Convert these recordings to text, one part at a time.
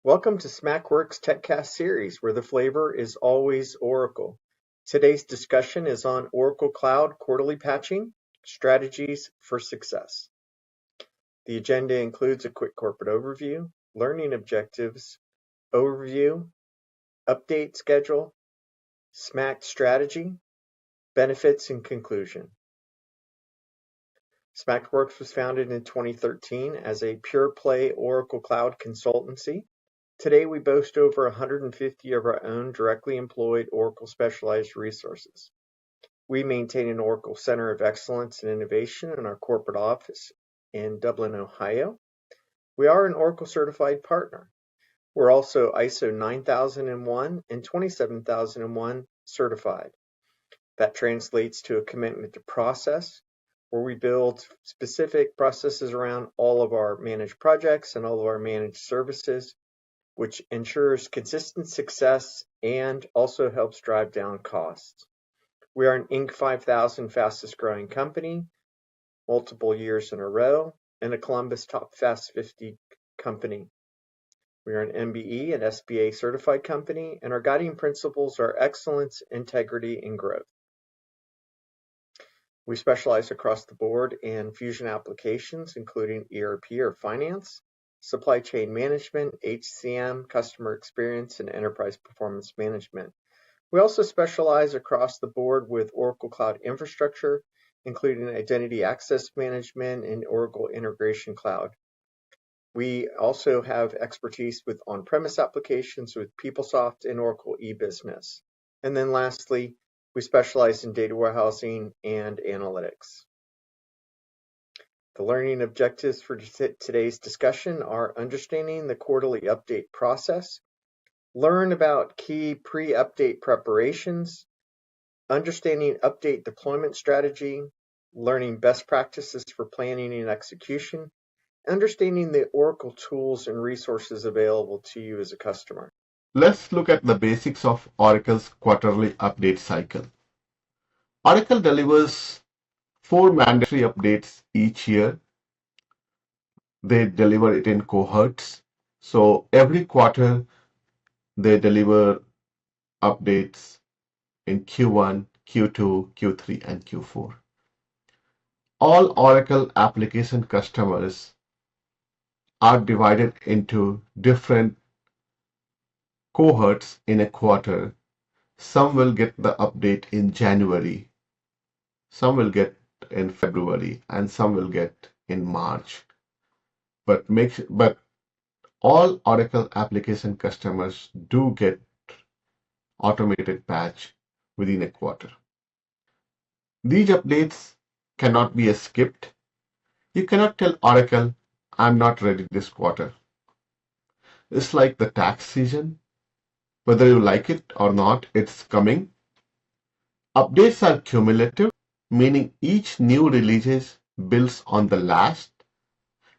Welcome to SMACT Works TechCast series, where the flavor is always Oracle. Today's discussion is on Oracle Cloud quarterly patching, strategies for success. The agenda includes a quick corporate overview, learning objectives, overview, update schedule, SMACT strategy, benefits, and conclusion. SMACT Works was founded in 2013 as a pure-play Oracle Cloud consultancy. Today, we boast over 150 of our own directly employed Oracle specialized resources. We maintain an Oracle Center of Excellence and Innovation in our corporate office in Dublin, Ohio. We are an Oracle certified partner. We're also ISO 9001 and 27001 certified. That translates to a commitment to process, where we build specific processes around all of our managed projects and all of our managed services, which ensures consistent success and also helps drive down costs. We are an Inc. 5000 fastest growing company, multiple years in a row, and a Columbus Top Fast 50 company. We are an MBE and SBA certified company, and our guiding principles are excellence, integrity, and growth. We specialize across the board in fusion applications, including ERP or finance, supply chain management, HCM, customer experience, and enterprise performance management. We also specialize across the board with Oracle Cloud Infrastructure, including identity access management and Oracle Integration Cloud. We also have expertise with on-premise applications with PeopleSoft and Oracle eBusiness. And then lastly, we specialize in data warehousing and analytics. The learning objectives for today's discussion are understanding the quarterly update process, learn about key pre-update preparations, understanding update deployment strategy, learning best practices for planning and execution, understanding the Oracle tools and resources available to you as a customer. Let's look at the basics of Oracle's quarterly update cycle. Oracle delivers 4 mandatory updates each year. They deliver it in cohorts. So every quarter, they deliver updates in Q1, Q2, Q3, and Q4. All Oracle application customers are divided into different cohorts in a quarter. Some will get the update in January, some will get in February, and some will get in March. But all Oracle application customers do get automated patch within a quarter. These updates cannot be skipped. You cannot tell Oracle, I'm not ready this quarter. It's like the tax season. Whether you like it or not, it's coming. Updates are cumulative, meaning each new release builds on the last.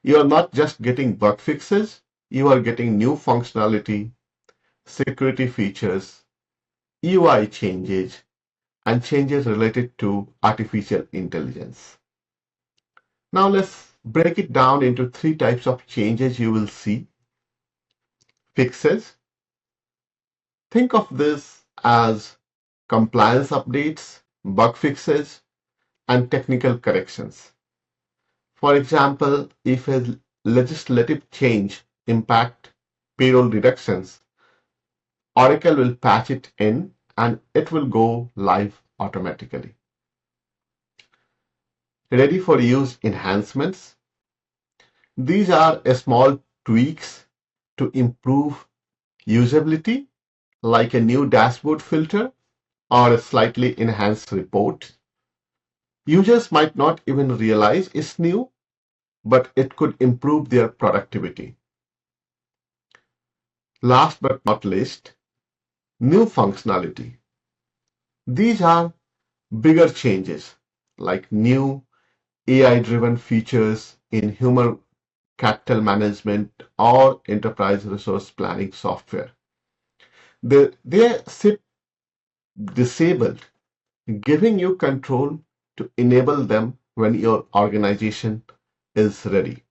You are not just getting bug fixes, you are getting new functionality, security features, UI changes, and changes related to artificial intelligence. Now let's break it down into 3 types of changes you will see. Fixes. Think of this as compliance updates, bug fixes, and technical corrections. For example, if a legislative change impacts payroll deductions, Oracle will patch it in and it will go live automatically. Ready for use enhancements. These are small tweaks to improve usability, like a new dashboard filter or a slightly enhanced report. Users might not even realize it's new, but it could improve their productivity. Last but not least, new functionality. These are bigger changes, like new AI-driven features in human capital management or enterprise resource planning software. They sit disabled, giving you control to enable them when your organization is ready.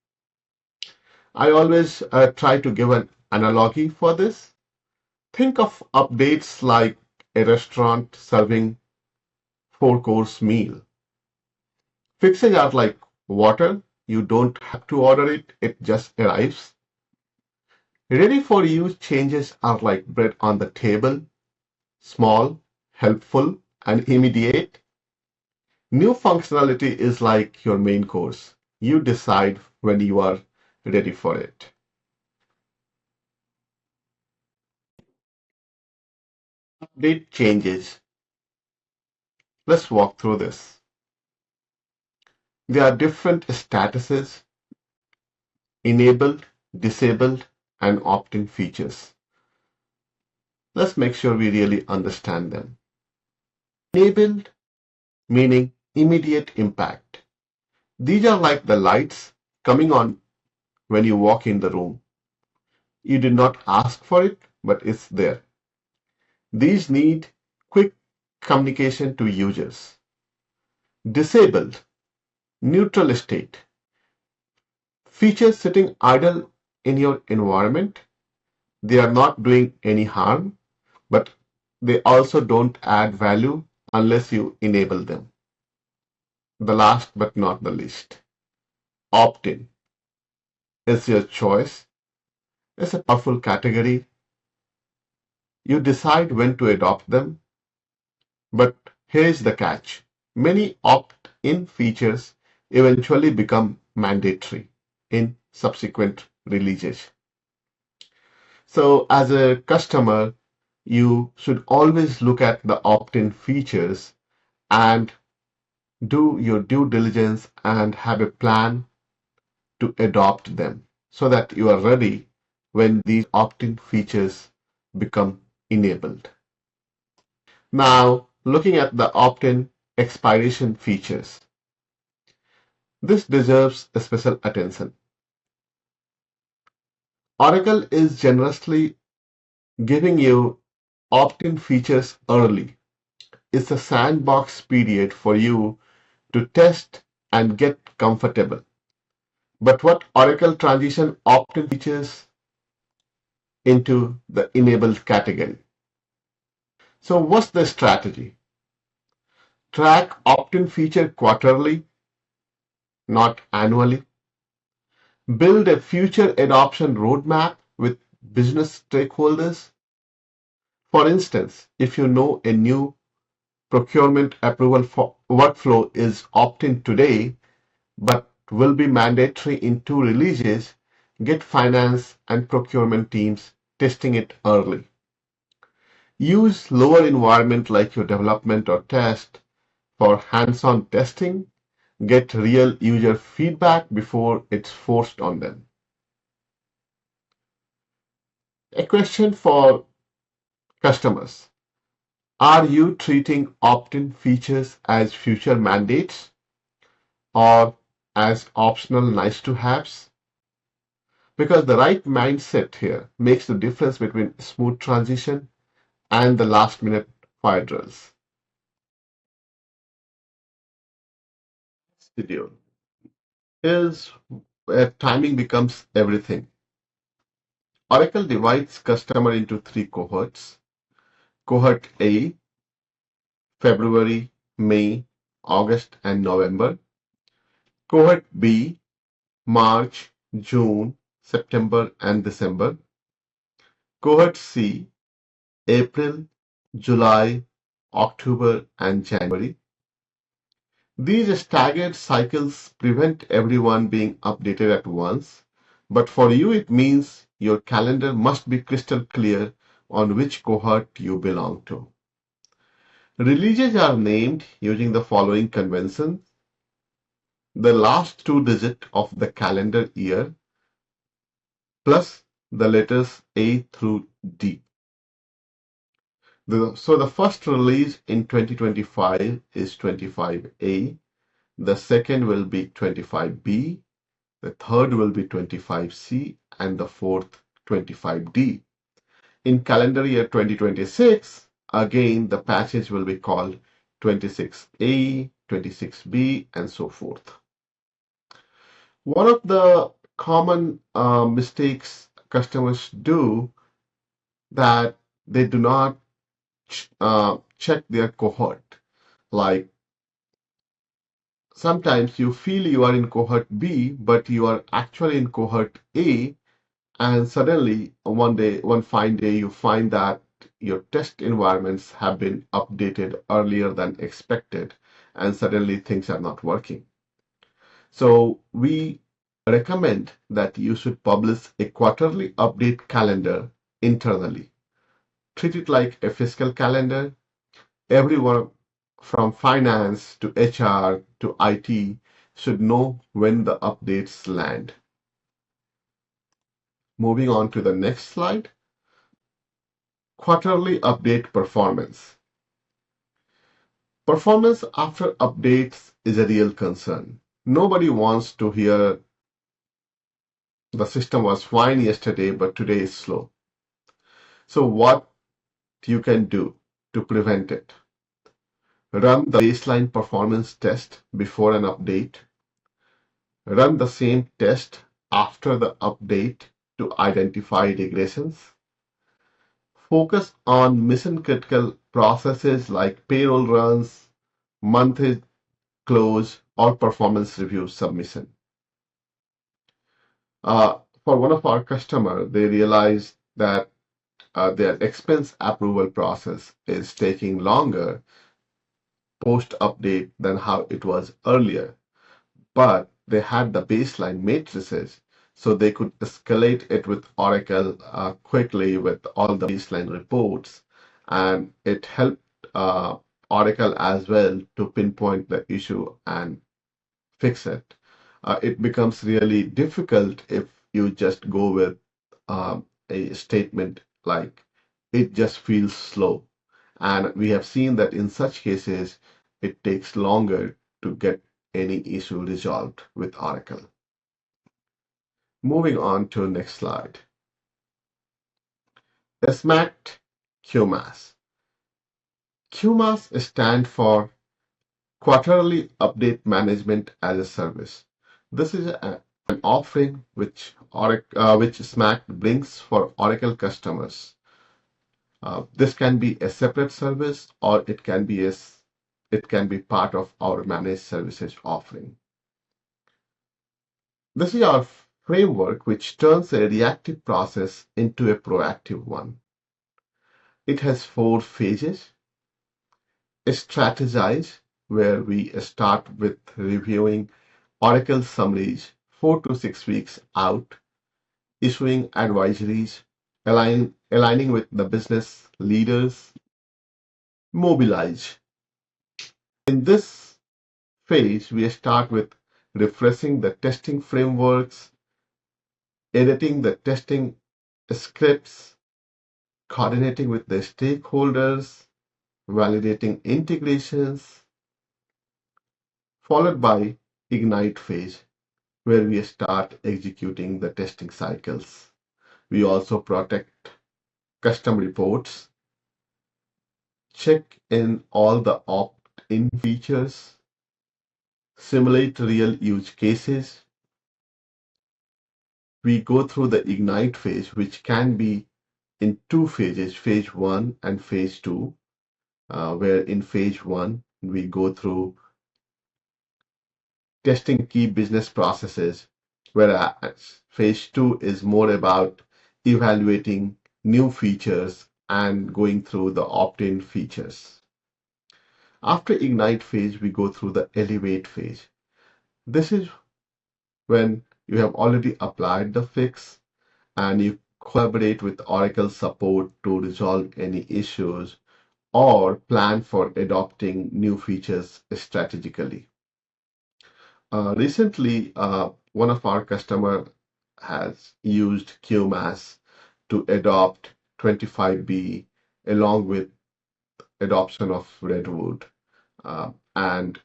I always try to give an analogy for this. Think of updates like a restaurant serving four-course meal. Fixes are like water. You don't have to order it, it just arrives. Ready for use changes are like bread on the table, small, helpful, and immediate. New functionality is like your main course. You decide when you are ready for it. Update changes. Let's walk through this. There are different statuses: enabled, disabled, and opt-in features. Let's make sure we really understand them. Enabled meaning immediate impact. These are like the lights coming on when you walk in the room. You did not ask for it, but it's there. These need quick communication to users. Disabled, neutral state. Features sitting idle in your environment. They are not doing any harm, but they also don't add value unless you enable them. The last but not the least, opt-in is your choice. It's a powerful category. You decide when to adopt them, but here's the catch. Many opt-in features eventually become mandatory in subsequent releases. So as a customer, you should always look at the opt-in features and do your due diligence and have a plan to adopt them so that you are ready when these opt-in features become enabled. Now, looking at the opt-in expiration features. This deserves a special attention. Oracle is generously giving you opt-in features early. It's a sandbox period for you to test and get comfortable. But what Oracle transition opt-in features into the enabled category. So what's the strategy? Track opt-in feature quarterly, not annually. Build a future adoption roadmap with business stakeholders. For instance, if you know a new procurement approval workflow is opt-in today, but will be mandatory in 2 releases, get finance and procurement teams testing it early. Use lower environment like your development or test for hands-on testing. Get real user feedback before it's forced on them. A question for customers. Are you treating opt-in features as future mandates or as optional nice-to-haves? Because the right mindset here makes the difference between smooth transition and the last-minute fire drills. Schedule is where timing becomes everything. Oracle divides customer into 3 cohorts. Cohort A, February, May, August, and November. Cohort B, March, June, September, and December. Cohort C, April, July, October, and January. These staggered cycles prevent everyone being updated at once, but for you it means your calendar must be crystal clear on which cohort you belong to. Releases are named using the following convention: the last 2 digits of the calendar year plus the letters A through D. So the first release in 2025 is 25A, the second will be 25B, the third will be 25C, and the fourth 25D. In calendar year 2026, again the patches will be called 26A, 26B, and so forth. One of the common mistakes customers do that they do not check their cohort. Like sometimes you feel you are in cohort B, but you are actually in cohort A, and suddenly one fine day, you find that your test environments have been updated earlier than expected, and suddenly things are not working. So we recommend that you should publish a quarterly update calendar internally. Treat it like a fiscal calendar. Everyone from finance to HR to IT should know when the updates land. Moving on to the next slide. Quarterly update performance. Performance after updates is a real concern. Nobody wants to hear the system was fine yesterday, but today is slow. So what you can do to prevent it? Run the baseline performance test before an update. Run the same test after the update to identify regressions. Focus on mission-critical processes like payroll runs, month close, or performance review submission. For one of our customers, they realized that their expense approval process is taking longer post-update than how it was earlier. But they had the baseline matrices, so they could escalate it with Oracle quickly with all the baseline reports, and it helped Oracle as well to pinpoint the issue and fix it. It becomes really difficult if you just go with a statement like it just feels slow. And we have seen that in such cases, it takes longer to get any issue resolved with Oracle. Moving on to next slide. SMACT QMAS. QMAS stands for Quarterly Update Management as a Service. This is an offering which SMACT brings for Oracle customers. This can be a separate service, or it can be part of our managed services offering. This is our framework which turns a reactive process into a proactive one. It has 4 phases. Strategize, where we start with reviewing Oracle summaries 4 to 6 weeks out, issuing advisories, aligning with the business leaders. Mobilize. In this phase, we start with refreshing the testing frameworks, editing the testing scripts, coordinating with the stakeholders, validating integrations, followed by Ignite phase, where we start executing the testing cycles. We also protect custom reports, check in all the opt-in features, simulate real use cases. We go through the Ignite phase, which can be in 2 phases, phase 1 and phase 2, where in phase 1, we go through testing key business processes, whereas phase 2 is more about evaluating new features and going through the opt-in features. After Ignite phase, we go through the Elevate phase. This is when you have already applied the fix and you collaborate with Oracle support to resolve any issues or plan for adopting new features strategically. Recently, one of our customer has used QMAS to adopt 25B along with adoption of Redwood. And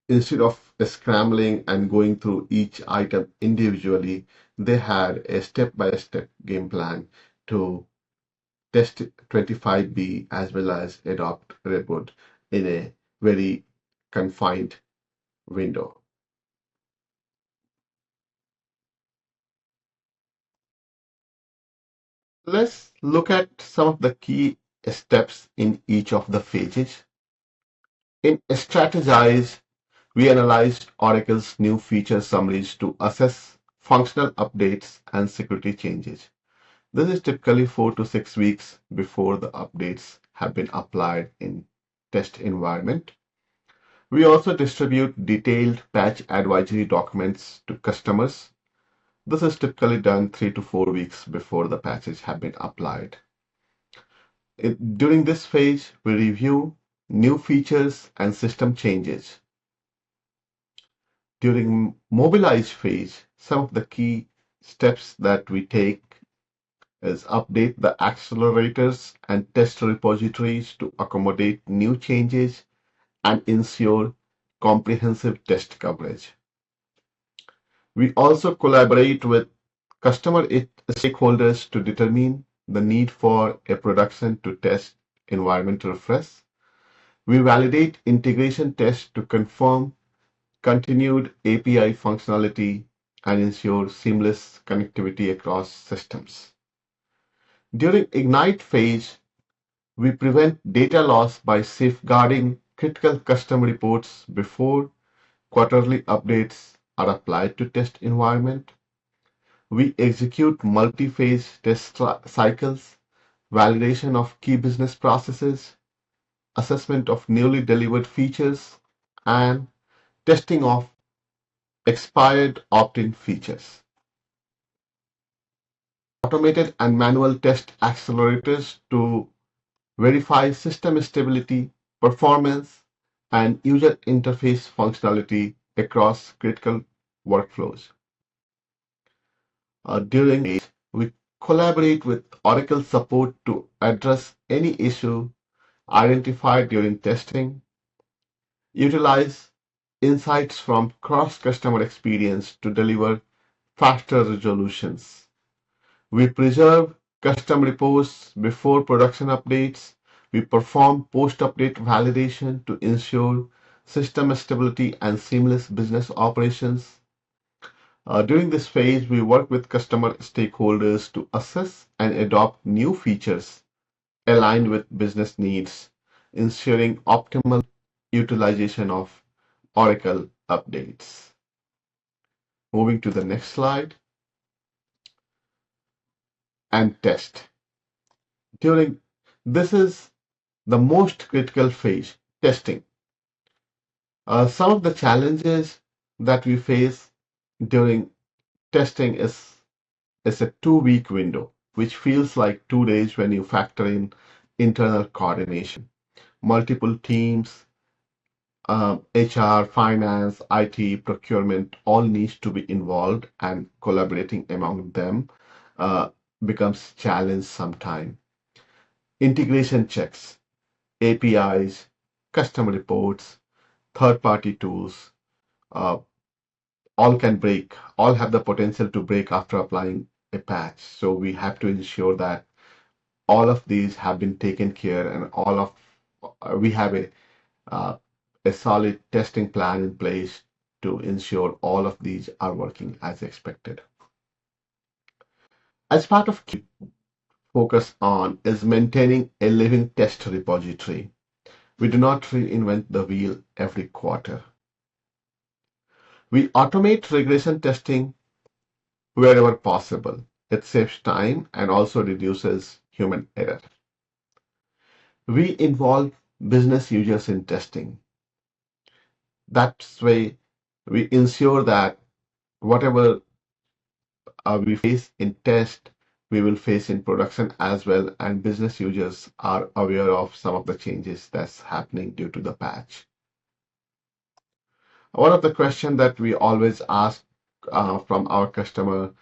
instead of scrambling and going through each item individually, they had a step-by-step game plan to test 25B as well as adopt Redwood in a very confined window. Let's look at some of the key steps in each of the phases. In strategize, we analyzed Oracle's new feature summaries to assess functional updates and security changes. This is typically 4 to 6 weeks before the updates have been applied in test environment. We also distribute detailed patch advisory documents to customers. This is typically done 3 to 4 weeks before the patches have been applied. During this phase, we review new features and system changes. During mobilize phase, some of the key steps that we take is update the accelerators and test repositories to accommodate new changes and ensure comprehensive test coverage. We also collaborate with customer stakeholders to determine the need for a production to test environment refresh. We validate integration tests to confirm continued API functionality and ensure seamless connectivity across systems. During Ignite phase, we prevent data loss by safeguarding critical custom reports before quarterly updates are applied to test environment. We execute multi-phase test cycles, validation of key business processes, assessment of newly delivered features, and testing of expired opt-in features. Automated and manual test accelerators to verify system stability, performance, and user interface functionality across critical workflows. During this, we collaborate with Oracle support to address any issue identified during testing, utilize insights from cross-customer experience to deliver faster resolutions. We preserve custom repos before production updates. We perform post-update validation to ensure system stability and seamless business operations. During this phase, we work with customer stakeholders to assess and adopt new features aligned with business needs, ensuring optimal utilization of Oracle updates. Moving to the next slide, and test. During this is the most critical phase, testing. Some of the challenges that we face during testing is a 2 week window, which feels like 2 days when you factor in internal coordination. Multiple teams, HR, finance, IT, procurement, all needs to be involved, and collaborating among them uh, becomes challenge sometime. Integration checks, APIs, custom reports, third-party tools, uh, all have the potential to break after applying a patch. So we have to ensure that all of these have been taken care, and all of we have uh, a solid testing plan in place to ensure all of these are working as expected. As part of key focus on is maintaining a living test repository. We do not reinvent the wheel every quarter. We automate regression testing wherever possible. It saves time and also reduces human error. We involve business users in testing. That's way we ensure that whatever we face in test, we will face in production as well, and business users are aware of some of the changes that's happening due to the patch. One of the questions that we always ask from our customer,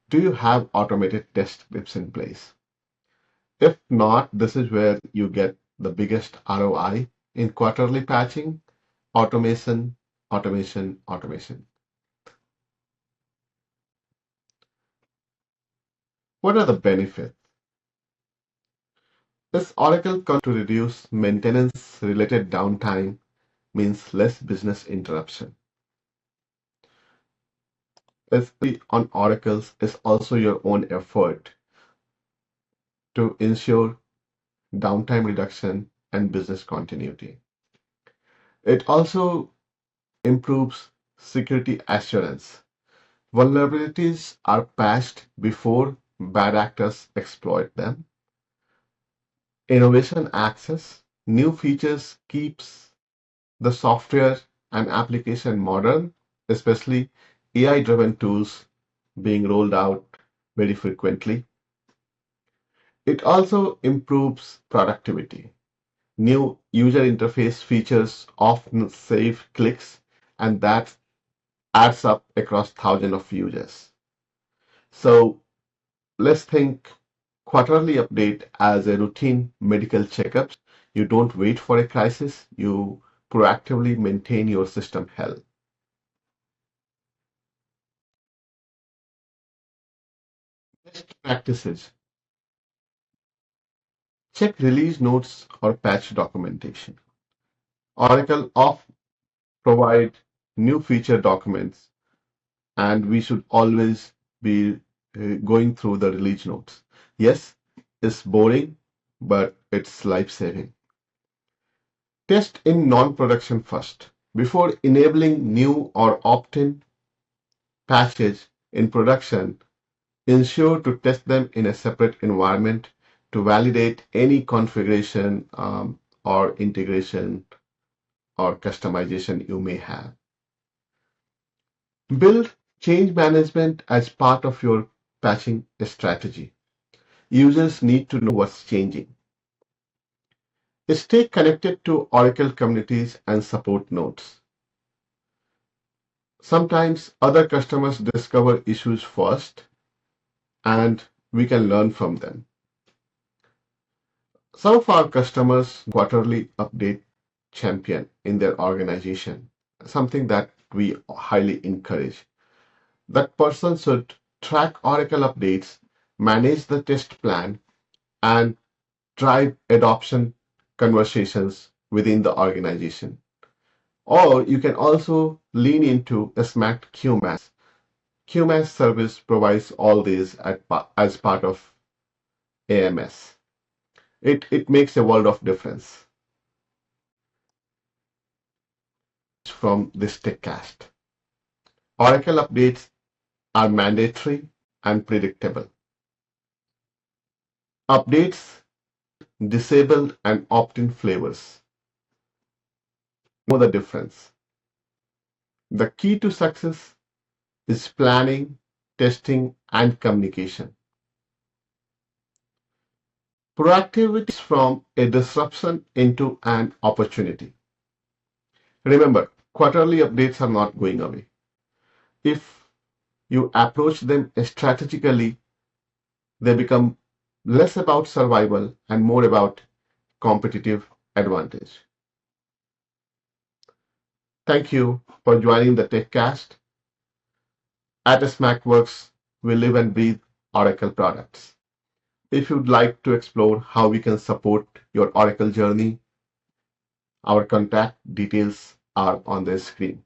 do you have automated test scripts in place? If not, this is where you get the biggest ROI in quarterly patching, automation, automation, automation. What are the benefits? This Oracle to reduce maintenance related downtime means less business interruption. It's on Oracle's is also your own effort. to ensure downtime reduction and business continuity. It also improves security assurance. Vulnerabilities are patched before bad actors exploit them. Innovation access, new features keeps the software and application modern, especially AI-driven tools being rolled out very frequently. It also improves productivity. New user interface features often save clicks, and that adds up across thousands of users. So let's think quarterly update as a routine medical checkup. You don't wait for a crisis, you proactively maintain your system health. Best practices. Check release notes or patch documentation. Oracle often provide new feature documents, and we should always be going through the release notes. Yes, it's boring, but it's life-saving. Test in non-production first. Before enabling new or opt-in patches in production, ensure to test them in a separate environment to validate any configuration or integration or customization you may have. Build change management as part of your patching strategy. Users need to know what's changing. Stay connected to Oracle communities and support nodes. Sometimes other customers discover issues first and we can learn from them. Some of our customers quarterly update champion in their organization, something that we highly encourage. That person should track Oracle updates, manage the test plan, and drive adoption conversations within the organization. Or you can also lean into a SMACT QMAS. QMAS service provides all these as part of AMS. It makes a world of difference. From this TechCast, Oracle updates are mandatory and predictable. Updates disabled and opt-in flavors. Know the difference. The key to success is planning, testing, and communication. Proactivity is from a disruption into an opportunity. Remember, quarterly updates are not going away. If you approach them strategically, they become less about survival and more about competitive advantage. Thank you for joining the TechCast. At SMACT Works, we live and breathe Oracle products. If you'd like to explore how we can support your Oracle journey, our contact details are on the screen.